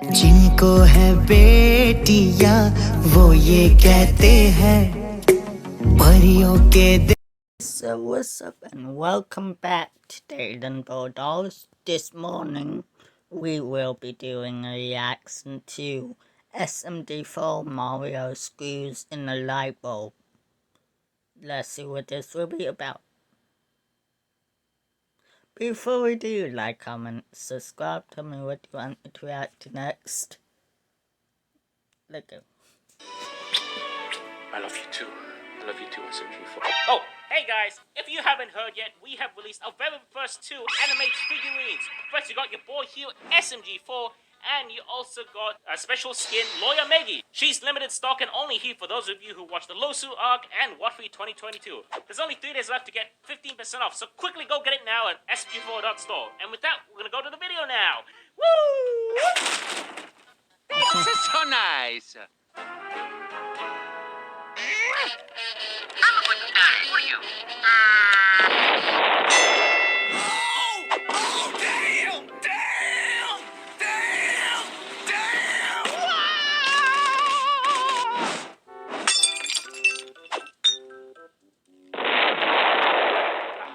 जिनको है बेटियां वो ये कहते हैं परियों के So what's up and welcome back to Dayton Dolls. This morning we will be doing a reaction to SMG4 Mario screws in a light bulb. Let's see what this will be about. Before we do, like, comment, subscribe, tell me what you want me to react to next. Let's go. I love you too. I love you too, SMG4. Oh, hey guys! If you haven't heard yet, we have released our very first 2 animated figurines. First, you got your boy here, SMG4, and you also got a special skin, Lawyer Maggie. She's limited stock and only here for those of you who watch the Losu arc and Wattfree 2022. There's only 3 days left to get 15% off, so quickly go get it now at smg4.store. And with that, we're gonna go to the video now. Woo! This is so nice. I'm a good guy for you. Oh, damn! Damn! Damn! Damn!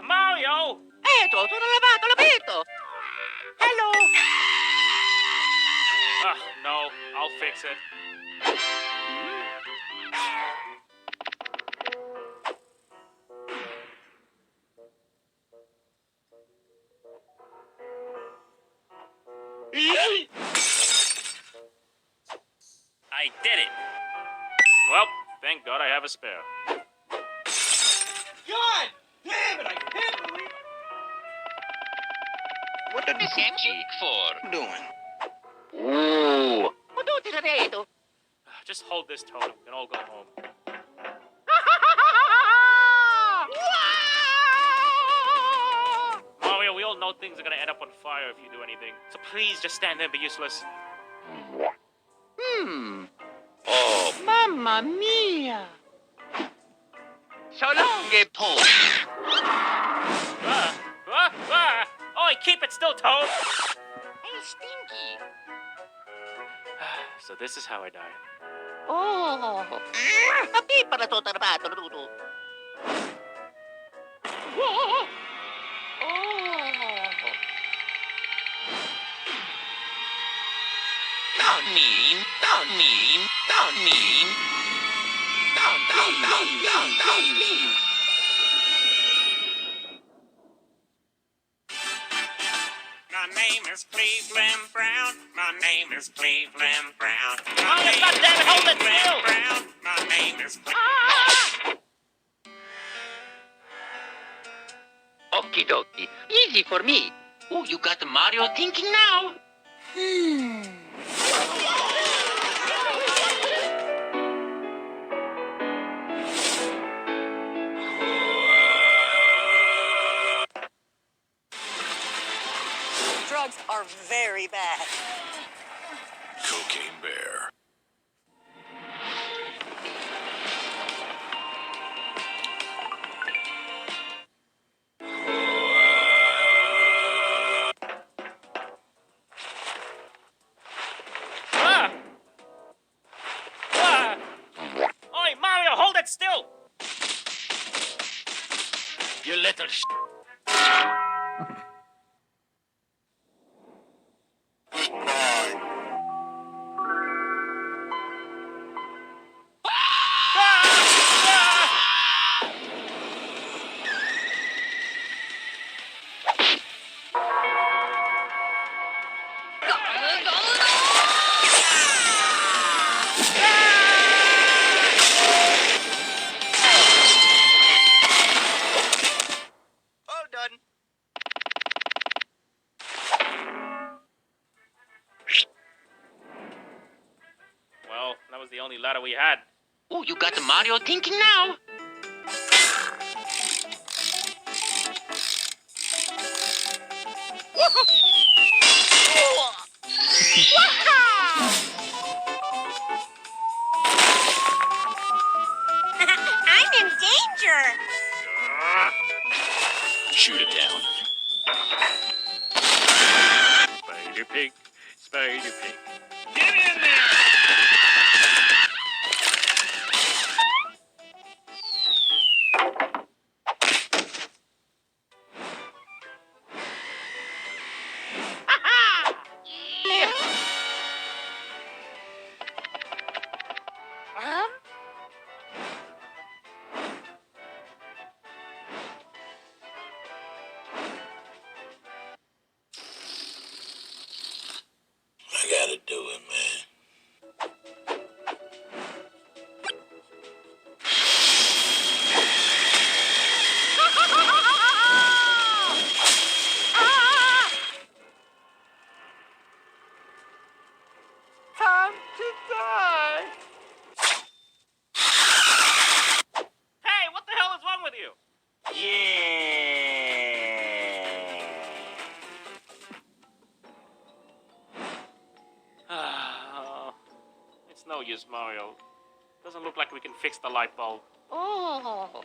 Mario! Eto, sono lavato, l'abito. Hello. No, I'll fix it. I did it! Well, thank God I have a spare. God damn it! I can't believe. What did SMG4 Doing. Ooh. What do you redo? Just hold this, Toad, and we can all go home. Mario, we all know things are gonna end up on fire if you do anything. So please just stand there and be useless. Oh, mamma mia. So long, Paul. Oi, keep it still, Toad! Hey, Stinky. So this is how I died. Oh. Tapi para to trabato, Rudo. Oh. Don't mean. Don't mean. Don't mean. Don't mean. My name is Cleveland Brown. My name is Cleveland Brown. Oh, goddammit, hold it still! Brown. My name is Okie dokie. Easy for me. Oh, you got Mario thinking now? Drugs are very bad. Cocaine Bear. Oi, Mario, hold it still! You little All done. Well, that was the only ladder we had. Oh, you got Mario thinking now? I'm in danger. Shoot it down. Spider pig, spider guinea pig. Get in there! I gotta do it, man. Time to die. Hey, what the hell is wrong with you? Yeah. It's no use, Mario. Doesn't look like we can fix the light bulb. Oh,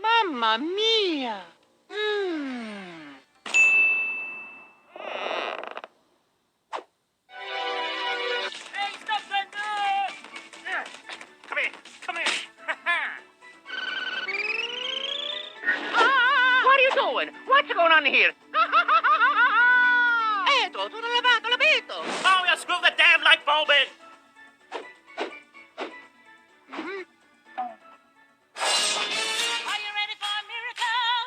mamma mia. Mm. Hey, stop that! Come here, come here. What are you doing? What's going on here? Eto, sono lavato, l'abito. Mario, screw the damn light bulb in! Are you ready for a miracle?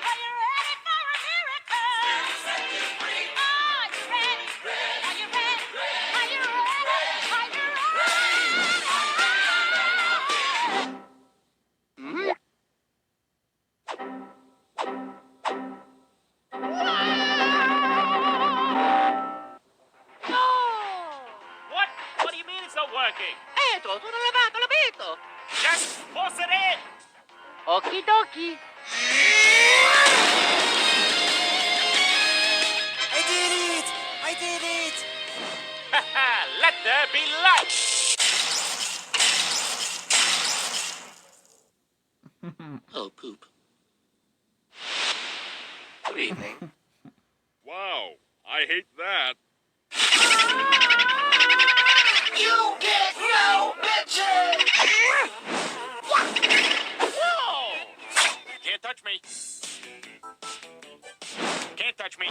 Are you ready for a miracle? Are you ready? Are you ready? Are you ready? Are you ready? What? What do you mean it's not working? Eto, sono lavato, l'abito. Just force it in! Okie dokie. I did it! I did it! Let there be light! Oh, poop. Good evening. Wow, I hate that. You get no bitches! Whoa! Can't touch me. Can't touch me.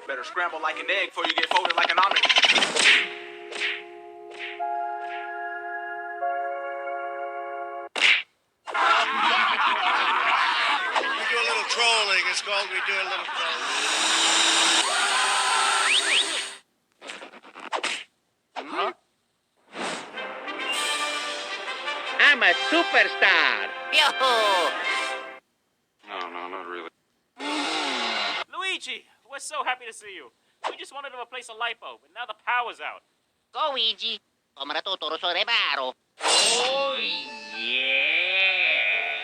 Better scramble like an egg before you get folded like an omelet. We do a little trolling. It's called we do a little trolling. I'm a superstar. Yo! No, not really. Luigi, we're so happy to see you. We just wanted to replace a light bulb, and now the power's out. Go, Luigi. Come tutto so reparo. Oh, yeah.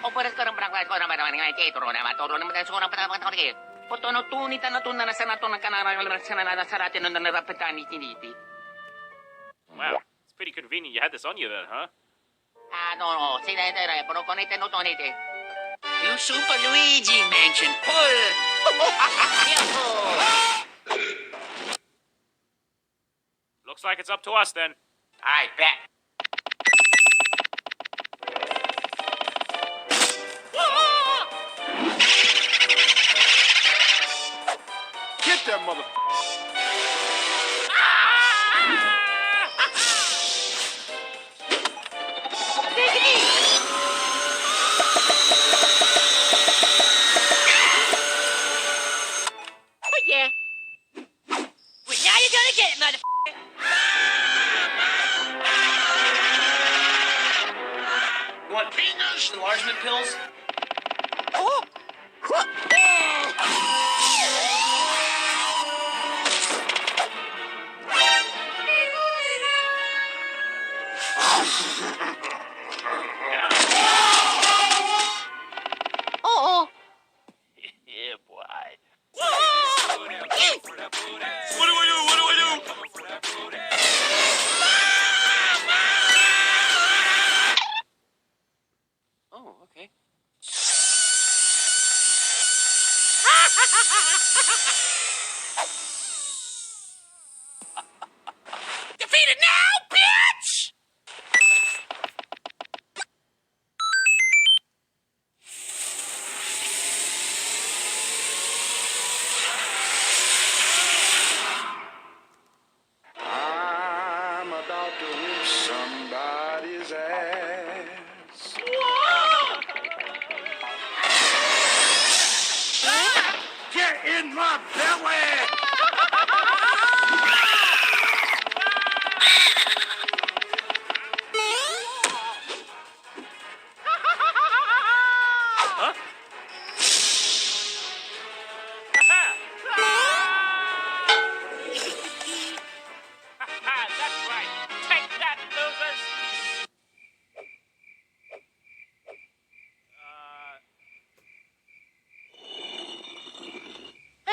Oppure ko ng barangay ko na barangay teatro na maturo na matasuko ng patapatawag. Potono tunita na tunna na sanato ng kanarang na sarate ng narapatani tiniti. Wow, it's pretty convenient you had this on you then, huh? Ah, no, sinetera, pero konete no tonete. You Super Luigi Mansion full. Looks like it's up to us then. I bet. Get that mother. Oh, yeah. Well, now you're gonna get it, motherfucker. You want penis? Enlargement pills? Oh. Oh. Yeah, boy. What do I do?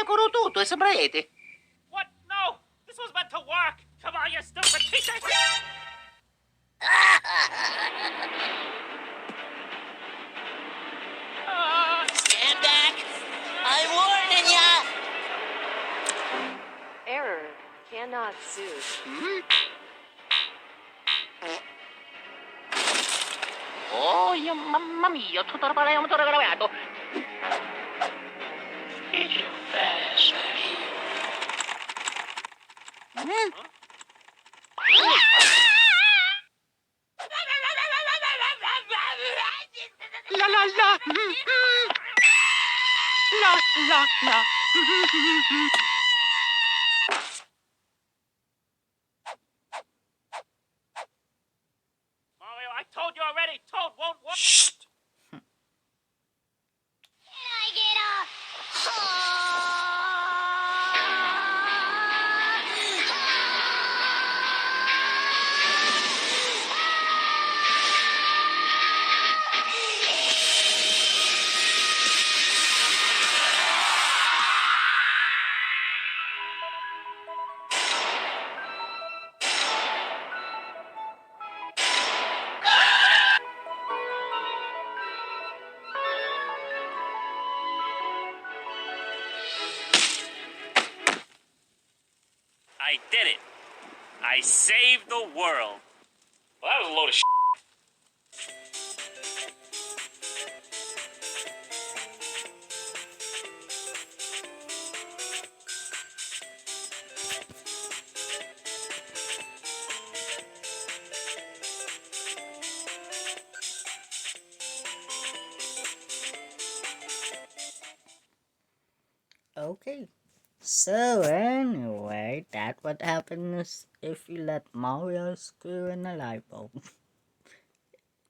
ancora tutto, e sembrete. What? No! This was meant to work! Come on, you stupid piece of... Stand back! I'm warning ya! Error. Cannot sue. Oh, mamma mia, tutto il motore gravato. La la la. La la la. Mario, I told you already! Toad won't work! Shh. Can I get a... I did it! I saved the world! Well, that was a load of Okay. So anyway, that what happens if you let Mario screw in a light bulb.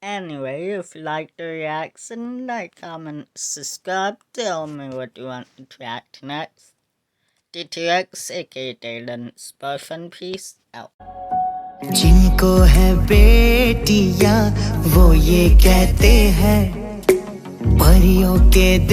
Anyway, if you like the reaction, like, comment, subscribe, tell me what you want me to react to next. ttps aka Dylan's boyfriend, peace out. जिनको है बेटियां वो ये कहते हैं परियों के